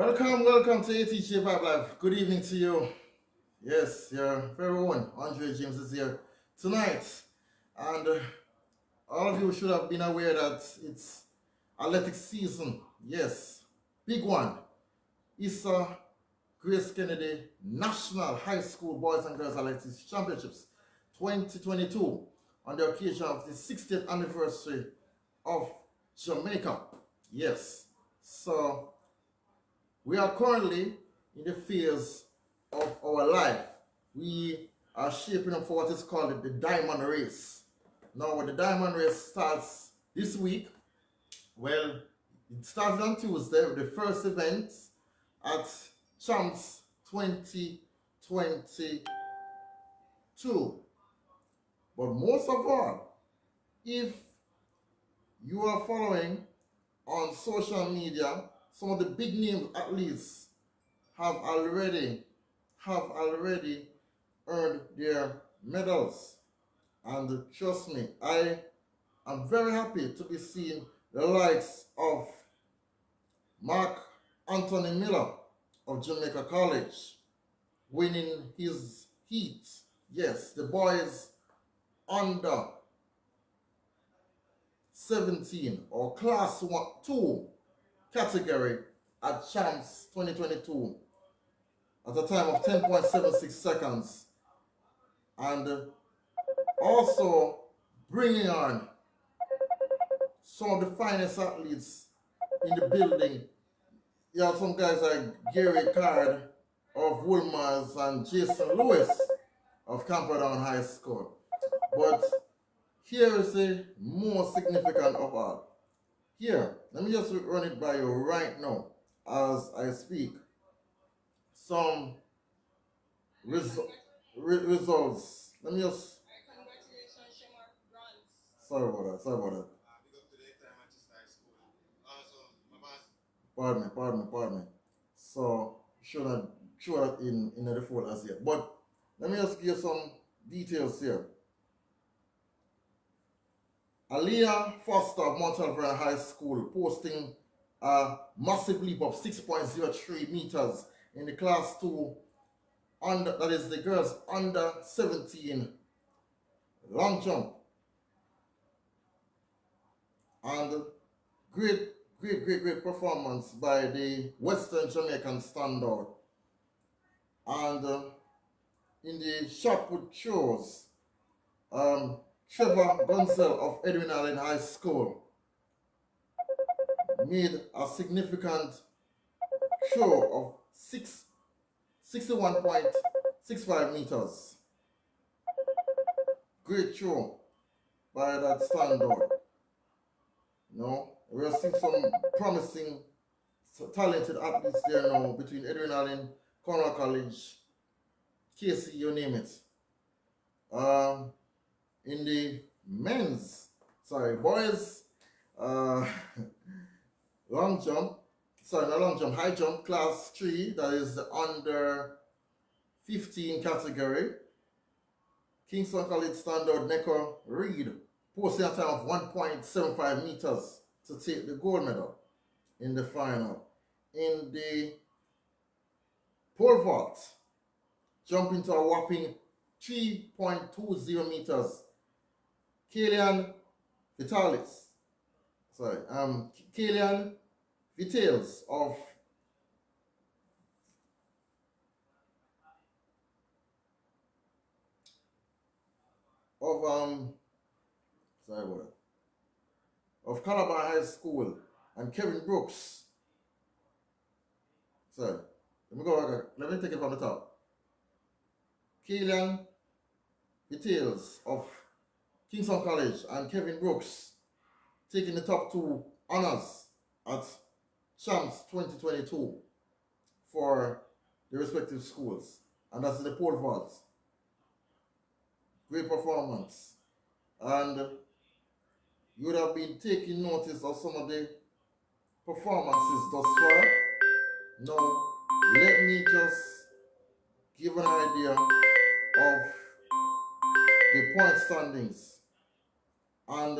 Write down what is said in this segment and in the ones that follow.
Welcome to Atj Vibe Live. Good evening to you. Yes, your very own Andre James is here tonight, and all of you should have been aware that it's athletic season. Yes, big one. It's Grace Kennedy National High School Boys and Girls Athletics Championships 2022 on the occasion of the 60th anniversary of Jamaica. Yes, so we are currently in the phase of our life. We are shaping up for what is called the Diamond Race. Now, when the Diamond Race starts this week, well, it starts on Tuesday with the first event at Champs 2022. But most of all, if you are following on social media, some of the big name athletes have already earned their medals. And trust me, I am very happy to be seeing the likes of Mark Anthony Miller of Jamaica College winning his heat. Yes, the boys under 17 or class 2 category at Champs 2022 at a time of 10.76 seconds, and also bringing on some of the finest athletes in the building. You have some guys like Gary Card of Woolmars and Jason Lewis of Camperdown High School. But here is the more significant of all. Here, let me just run it by you right now as I speak. Some results. Let me just. Sorry about that. Pardon me. So, should not show that in the folder as yet. But let me just give some details here. Aliyah Foster of Mount Alvernia High School posting a massive leap of 6.03 meters in the class 2, that is the girls under 17 long jump. And great performance by the Western Jamaican standard. And in the shot put throws, Trevor Gunzel of Edwin Allen High School made a significant throw of 61.65 meters. Great throw by that standard. We are seeing some promising, talented athletes there now between Edwin Allen, Cornwall College, KC, you name it. In the boys, high jump, class 3, that is the under 15 category. Kingston College standard Neko Reed posting a time of 1.75 meters to take the gold medal in the final. In the pole vault, jumping to a whopping 3.20 meters, Kalian Vitales of Calabar High School, and Kevin Brooks. Let me take it from the top. Kalian Vitales of Kingston College and Kevin Brooks taking the top 2 honors at Champs 2022 for the respective schools, and that's in the pole vault. Great performance, and you would have been taking notice of some of the performances thus far. Now, let me just give an idea of the point standings. And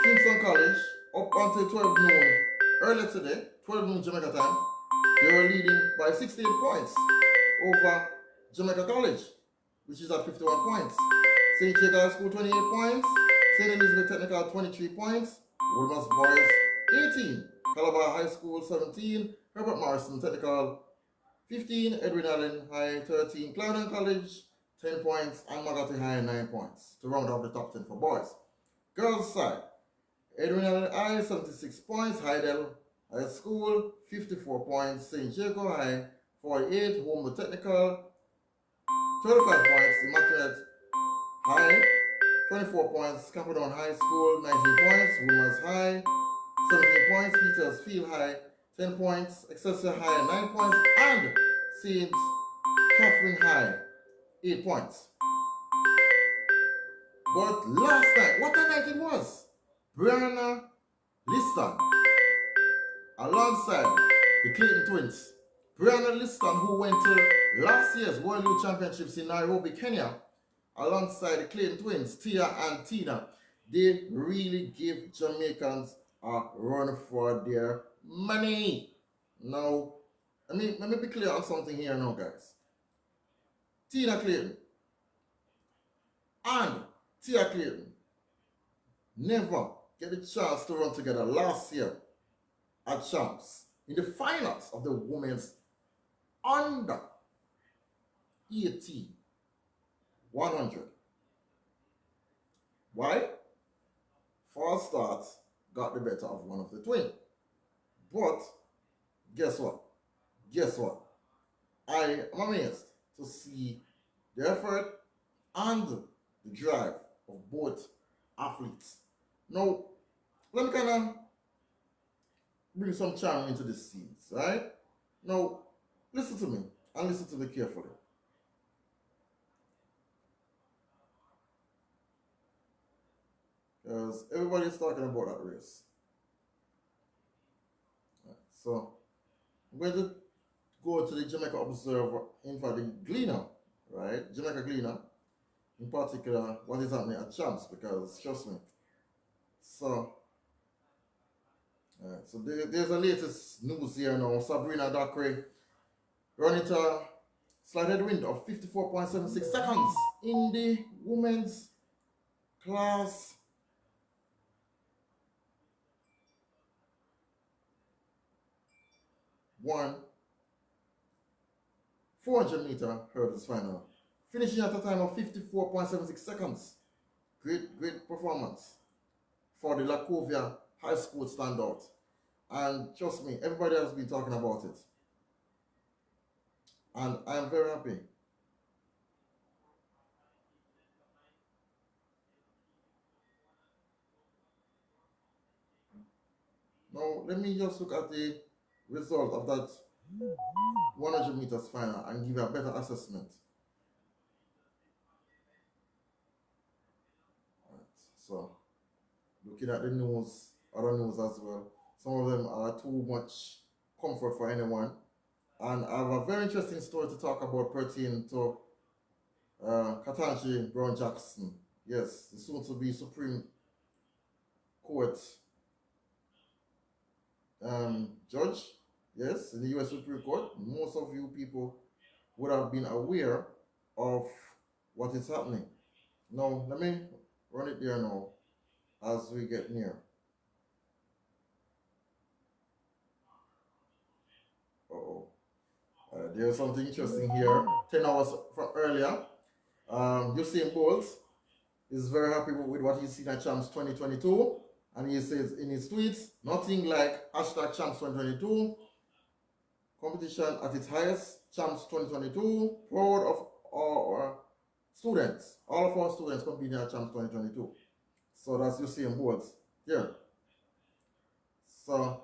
Kingston College, up until 12 noon, earlier today, 12 noon Jamaica time, They were leading by 68 points over Jamaica College, which is at 51 points. St. Jacob High School 28 points, St. Elizabeth Technical 23 points, Woodman's Boys 18, Calabar High School 17, Herbert Morrison Technical 15, Edwin Allen High 13, Clarendon College 10 points, and Magati High 9 points to round off the top 10 for boys. Girls side, Edwin Allen High 76 points, Hydel High School 54 points, St. Jacob High 48, Homewood Technical 35 points, Immaculate High 24 points, Capadon High School 19 points, Women's High 17 points, Peters Field High 10 points, Excelsior High 9 points, and St. Catherine High 8 points. But last night, what a night it was! Brianna Liston alongside the Clayton Twins. Brianna Liston, who went to last year's World Youth Championships in Nairobi, Kenya, alongside the Clayton Twins, Tia and Tina, they really give Jamaicans a run for their money. Now, let me be clear on something here now, guys. Tina Clayton and Tia Clayton never get a chance to run together last year at Champs in the finals of the women's under 18 100. Why? False starts got the better of one of the twins. But guess what? Guess what? I am amazed to see the effort and the drive of both athletes. Now, let me kind of bring some charm into this scene, right? Now, listen to me and listen to me carefully. Because everybody's talking about that race. Right, so, I'm going to go to the Jamaica Observer, in fact, the Gleaner, right? Jamaica Gleaner, in particular, what is happening at Champs, because trust me. So, so there's the latest news here now. Sabrina Dakre running a slight headwind of 54.76 seconds in the women's class 1 400-meter hurdles final, finishing at a time of 54.76 seconds. Great performance for the Lacovia High School standout. And trust me, everybody has been talking about it. And I am very happy. Now, let me just look at the result of that 100 meters final and give you a better assessment. Right, so, looking at the news, other news as well, some of them are too much comfort for anyone. And I have a very interesting story to talk about pertaining to Katanji Brown Jackson. Yes, the soon to be Supreme Court judge. Yes, in the US Supreme Court. Most of you people would have been aware of what is happening. Now, let me run it there now as we get near. There's something interesting here. 10 hours from earlier. Usain Bolt is very happy with what he's seen at Champs 2022. And he says in his tweets, nothing like hashtag Champs 2022. Competition at its highest, Champs 2022. Proud of our students. All of our students competing at Champs 2022. So that's Usain Bolt here. So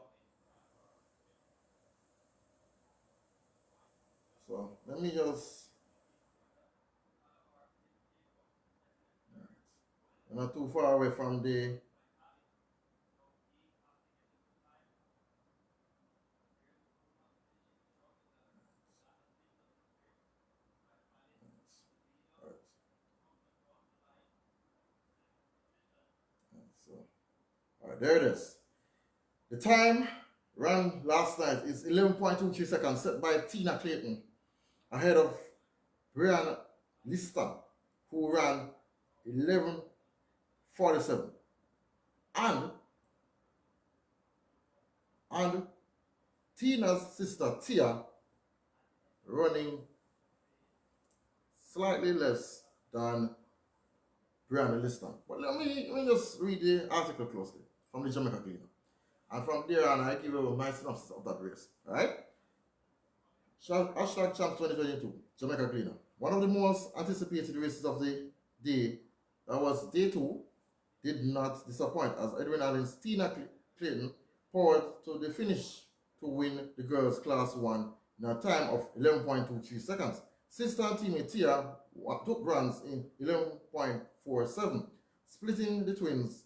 let me just, we're not too far away from the all right, there it is. The time ran last night is 11.23 seconds, set by Tina Clayton, ahead of Brian Lister, who ran 11:47. And Tina's sister Tia running slightly less than Brian Lister. But let me just read the article closely from the Jamaica Cleaner. And from there on, I give you my synopsis of that race. Alright? Hashtag Champs 2022, Jamaica Cleaner. One of the most anticipated races of the day, that was day 2, did not disappoint as Edwin Allen's Tina Clayton poured to the finish to win the girls' Class 1 in a time of 11.23 seconds. Sister and teammate Tia took bronze in 11.47. Splitting the twins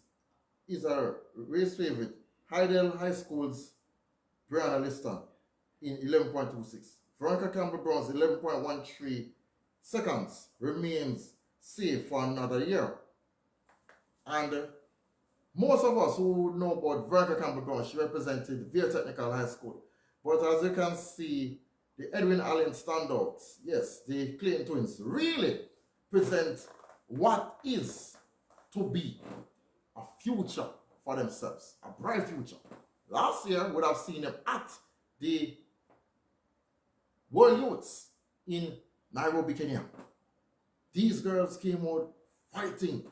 is a race favorite, Hydel High School's Brianna Lister in 11.26. Veronica Campbell bronze 11.13 seconds remains safe for another year. And most of us who know about Veronica Campbell bronze, she represented Via Technical High School. But as you can see, the Edwin Allen standouts, yes, the Clayton twins, really present what is to be a future for themselves, a bright future. Last year, we would have seen them at the World Youths in Nairobi, Kenya. These girls came out fighting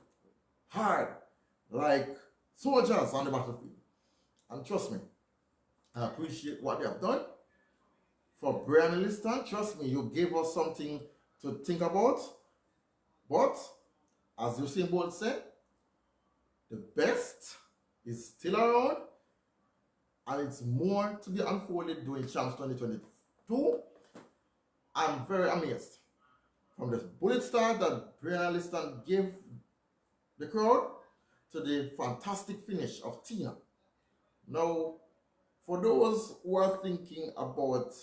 hard like soldiers on the battlefield. And trust me, I appreciate what they have done. For Brian Lister, trust me, you gave us something to think about. But, as Usain Bolt said, the best is still around, and it's more to be unfolded during Champs 2022. I'm very amazed from the bullet start that Brianna Lister gave the crowd to the fantastic finish of Tina. Now, for those who are thinking about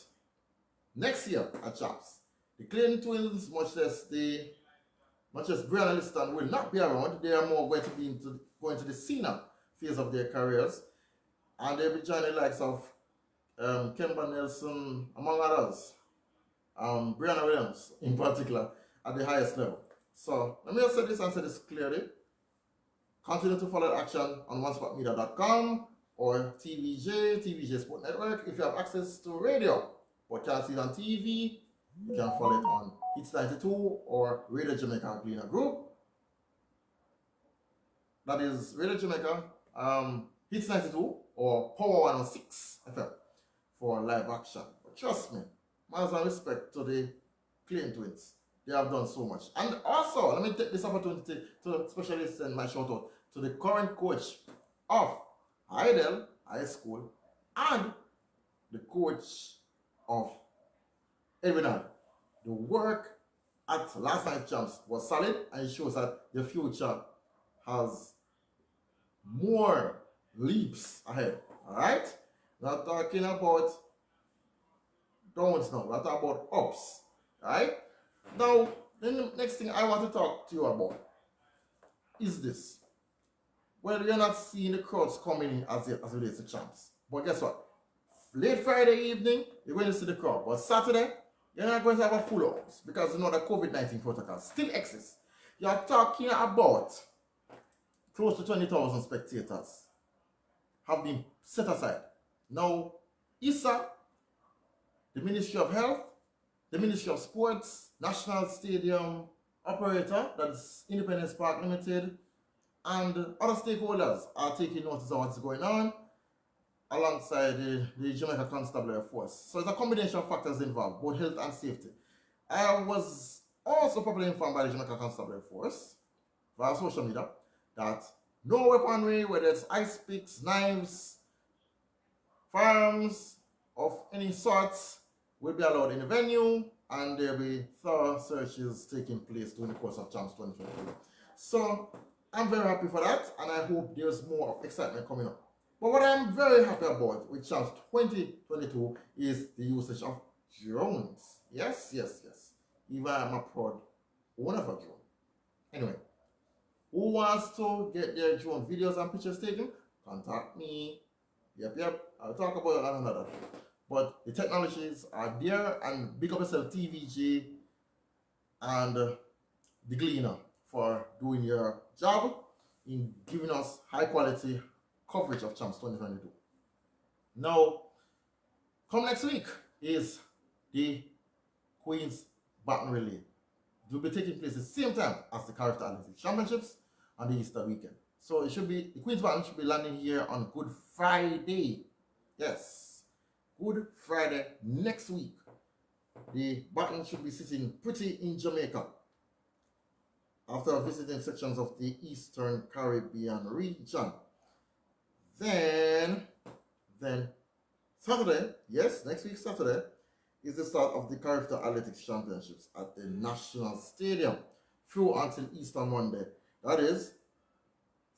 next year at Champs, the Clayton twins, much as Brianna Lister will not be around, they are more going to be going to the senior phase of their careers, and they'll be joining the likes of Kemba Nelson, among others, Brianna Williams in particular, at the highest level. So let me just say this and say this clearly. Continue to follow action on onespotmedia.com or TVJ Sport Network. If you have access to radio but can't see it on TV, you can follow it on Hits 92 or Radio Jamaica Cleaner Group. That is Radio Jamaica, Hits 92 or Power 106 FM for live action. But trust me, miles and respect to the Clayton twins. They have done so much. And also, let me take this opportunity to especially send my shout out to the current coach of Hydel High School and the coach of Edwin Allen. The work at last night's Champs was solid, and it shows that the future has more leaps ahead. Alright? Not talking about downs now, we're talking about ups. Alright? Now, then the next thing I want to talk to you about is this. Well, you're not seeing the crowds coming in as it relates to Champs. But guess what? Late Friday evening, you're going to see the crowd. But Saturday, you're not going to have a full house because you know the COVID-19 protocol still exists. You're talking about close to 20,000 spectators have been set aside. Now, ISA, the Ministry of Health, the Ministry of Sports, National Stadium Operator, that's Independence Park Limited, and other stakeholders are taking notice of what's going on alongside the Jamaica Constabulary Force. So it's a combination of factors involved, both health and safety. I was also properly informed by the Jamaica Constabulary Force via social media that no weaponry, whether it's ice picks, knives, firearms of any sorts, will be allowed in the venue, and there will be thorough searches taking place during the course of Champs 2023. So I'm very happy for that, and I hope there's more excitement coming up. But what I'm very happy about with Champs 2022 is the usage of drones. Yes. Even I'm a proud owner of a drone. Anyway, who wants to get their drone videos and pictures taken? Contact me. Yep. I'll talk about that another. But the technologies are there, and big up yourself, TVG and the Gleaner, for doing your job in giving us high quality coverage of Champs 2022. Now, come next week is the Queen's Baton Relay. It will be taking place at the same time as the Character Athletics Championships on the Easter weekend. So it should be, the Queen's Baton should be landing here on Good Friday. Yes, Good Friday next week. The baton should be sitting pretty in Jamaica after visiting sections of the Eastern Caribbean region. Then Saturday, yes, next week Saturday, is the start of the Character Athletics Championships at the National Stadium through until Easter Monday. That is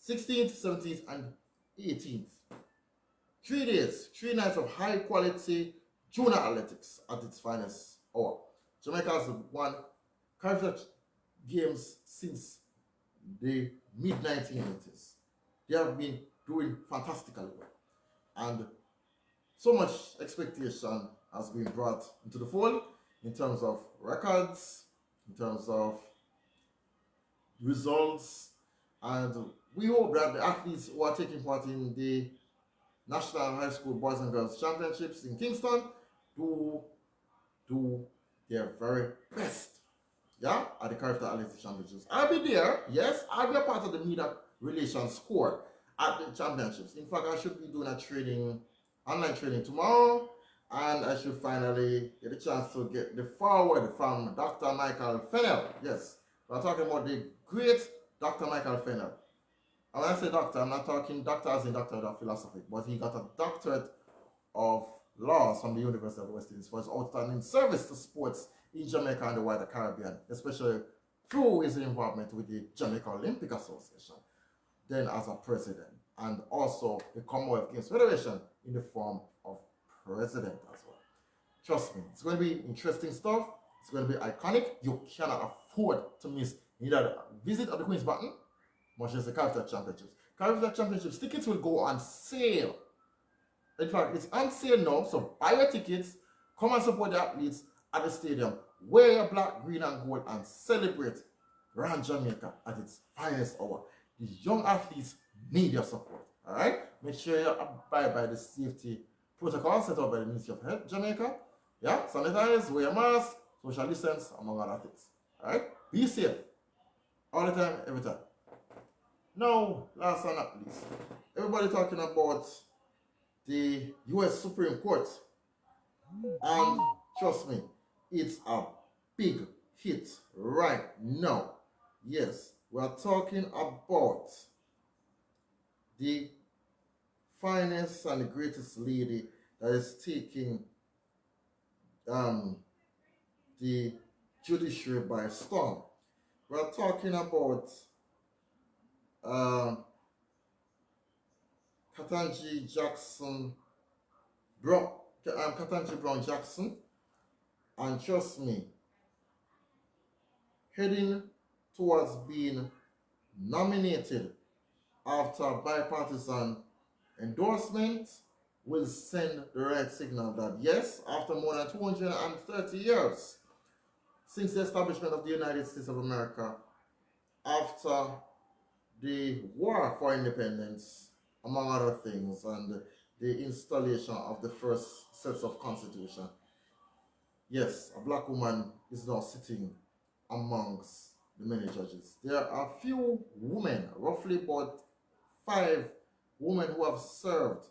16th, 17th, and 18th. 3 days, 3 nights of high quality junior athletics at its finest hour. Jamaica has won Character Games since the mid-1980s. They have been doing fantastically well. And so much expectation has been brought into the fold in terms of records, in terms of results, and we hope that the athletes who are taking part in the National High School Boys and Girls Championships in Kingston do their very best. Yeah, at the Character Athletics Championships. I'll be there. Yes, I'll be a part of the media relations squad at the championships. In fact, I should be doing a training, online training tomorrow, and I should finally get a chance to get the forward from Dr. Michael Fennell. Yes, we're talking about the great Dr. Michael Fennell. And when I say doctor, I'm not talking doctor as in doctorate of philosophy, but he got a doctorate of laws from the University of West Indies for his outstanding service to sports in Jamaica and the wider Caribbean, especially through his involvement with the Jamaica Olympic Association, then as a president, and also the Commonwealth Games Federation in the form of president as well. Trust me, it's going to be interesting stuff. It's going to be iconic. You cannot afford to miss either a visit of the Queen's Baton, much as the Character Championships. Character Championships tickets will go on sale. In fact, it's on sale now, so buy your tickets, come and support the athletes at the stadium, wear your black, green, and gold, and celebrate Grand Jamaica at its finest hour. The young athletes need your support. All right? Make sure you abide by the safety protocols set out by the Ministry of Health, Jamaica. Yeah, sanitize, wear a mask, social distance, among other things. All right? Be safe all the time, every time. Now, last but not least, everybody talking about the U.S. Supreme Court, and trust me, it's a big hit right now. Yes, we are talking about the finest and the greatest lady that is taking the judiciary by storm. We are talking about Ketanji Brown Jackson, and trust me, heading towards being nominated after bipartisan endorsement will send the right signal that yes, after more than 230 years since the establishment of the United States of America, after the war for independence, among other things, and the installation of the first sets of constitution, yes, a black woman is now sitting amongst the many judges. There are a few women, roughly about 5 women, who have served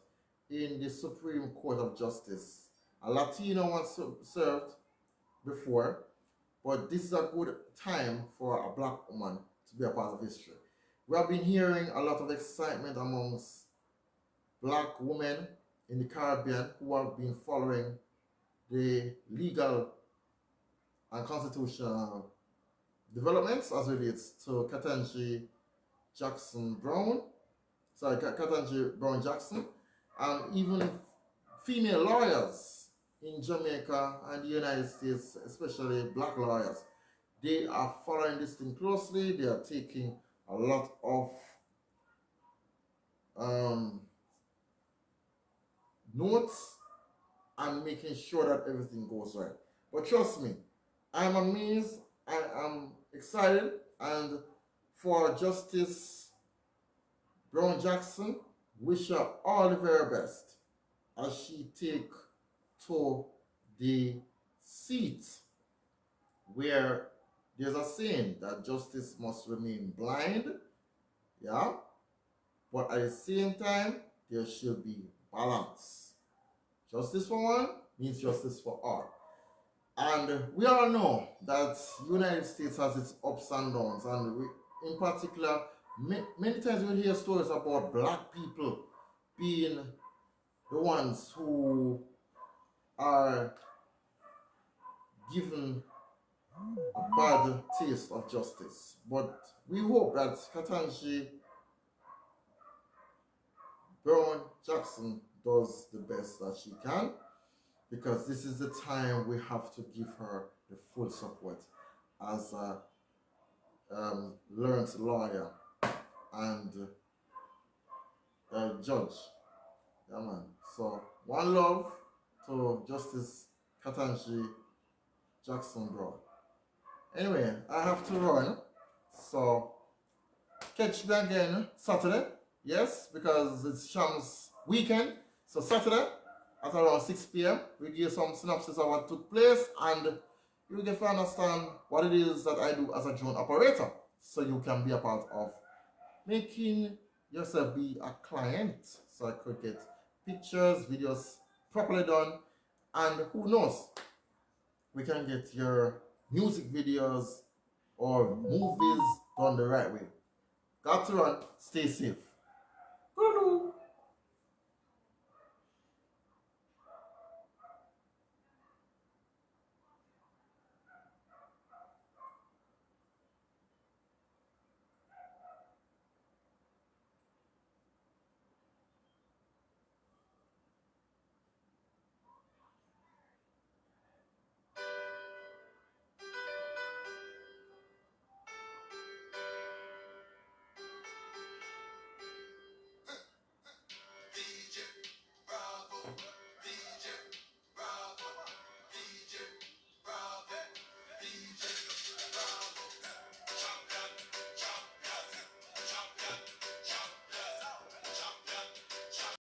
in the Supreme Court of Justice. A Latino one served before, but this is a good time for a black woman to be a part of history. We have been hearing a lot of excitement amongst black women in the Caribbean who have been following the legal and constitutional developments as relates to Ketanji Brown Jackson, and even female lawyers in Jamaica and the United States, especially black lawyers. They are following this thing closely. They are taking a lot of notes and making sure that everything goes right. But trust me, I'm amazed, I am excited, and for Justice Brown Jackson, wish her all the very best as she take to the seat where there's a saying that justice must remain blind, yeah, but at the same time, there should be balance. Justice for one means justice for all. And we all know that United States has its ups and downs, and in particular, many times we hear stories about black people being the ones who are given a bad taste of justice. But we hope that Katanji Brown Jackson does the best that she can, because this is the time we have to give her the full support as a learned lawyer and judge. Yeah, man. So, one love to Justice Katanji Jackson Brown. Anyway, I have to run. So, catch me again Saturday. Yes, because it's Sham's weekend. So, Saturday at around 6 p.m., we give some synopsis of what took place, and you get to understand what it is that I do as a drone operator, so you can be a part of making yourself be a client, so I could get pictures, videos properly done, and who knows, we can get your music videos or movies done the right way. Got to run, stay safe.